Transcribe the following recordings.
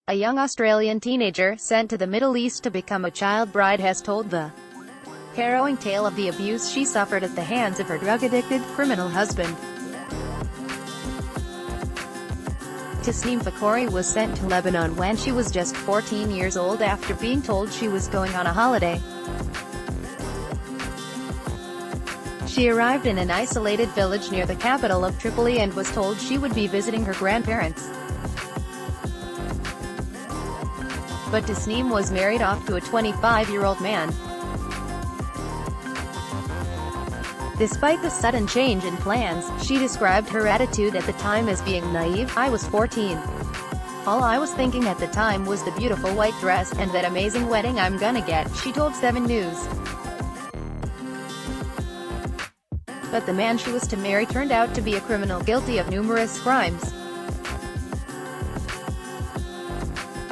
A young Australian teenager sent to the Middle East to become a child bride has told the harrowing tale of the abuse she suffered at the hands of her drug-addicted, criminal husband. Tasneem Fakhoury was sent to Lebanon when she was just 14 years old after being told she was going on a holiday. She arrived in an isolated village near the capital of Tripoli and was told she would be visiting her grandparents. But Tasneem was married off to a 25-year-old man. Despite the sudden change in plans, she described her attitude at the time as being naive. "I was 14. All I was thinking at the time was the beautiful white dress, and that amazing wedding I'm gonna get," she told 7 News. But the man she was to marry turned out to be a criminal guilty of numerous crimes.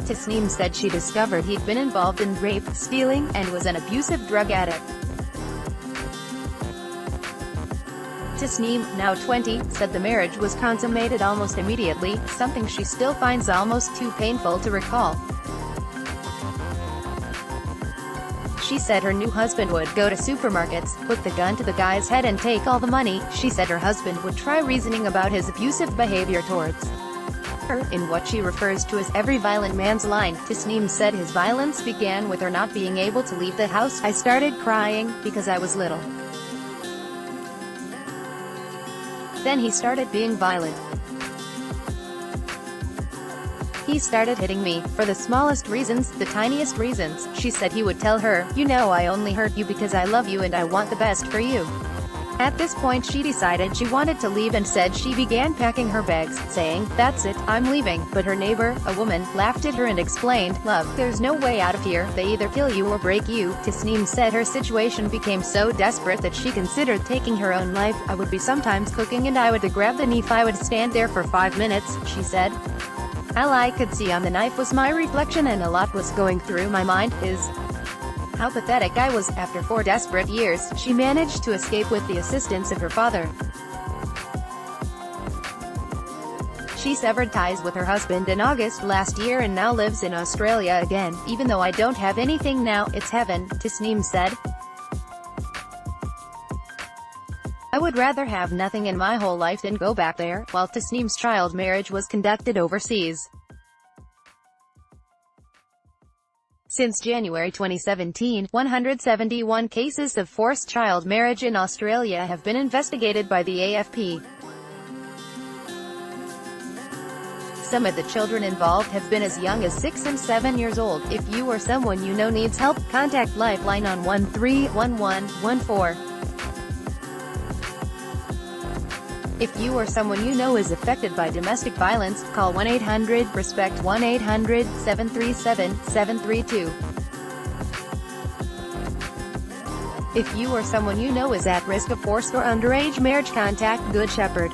Tasneem said she discovered he'd been involved in rape, stealing, and was an abusive drug addict. Tasneem, now 20, said the marriage was consummated almost immediately, something she still finds almost too painful to recall. She said her new husband would go to supermarkets, put the gun to the guy's head and take all the money. She said her husband would try reasoning about his abusive behavior towards her, in what she refers to as every violent man's line. Tasneem said his violence began with her not being able to leave the house. "I started crying, because I was little. Then he started being violent. He started hitting me, for the smallest reasons, the tiniest reasons." She said he would tell her, "You know, I only hurt you because I love you and I want the best for you." At this point she decided she wanted to leave and said she began packing her bags, saying, "That's it, I'm leaving." But her neighbor, a woman, laughed at her and explained, "Love, there's no way out of here. They either kill you or break you." Tasneem said her situation became so desperate that she considered taking her own life. "I would be sometimes cooking and I would grab the knife. I would stand there for 5 minutes," she said. "All I could see on the knife was my reflection and a lot was going through my mind, is how pathetic I was." After 4 desperate years, she managed to escape with the assistance of her father. She severed ties with her husband in August last year and now lives in Australia again. "Even though I don't have anything now, it's heaven," Tasneem said. "I would rather have nothing in my whole life than go back there." While Tasneem's child marriage was conducted overseas. Since January 2017, 171 cases of forced child marriage in Australia have been investigated by the AFP. Some of the children involved have been as young as 6 and 7 years old. If you or someone you know needs help, contact Lifeline on 131114. If you or someone you know is affected by domestic violence, call 1-800-RESPECT, 1-800-737-732. If you or someone you know is at risk of forced or underage marriage, contact Good Shepherd.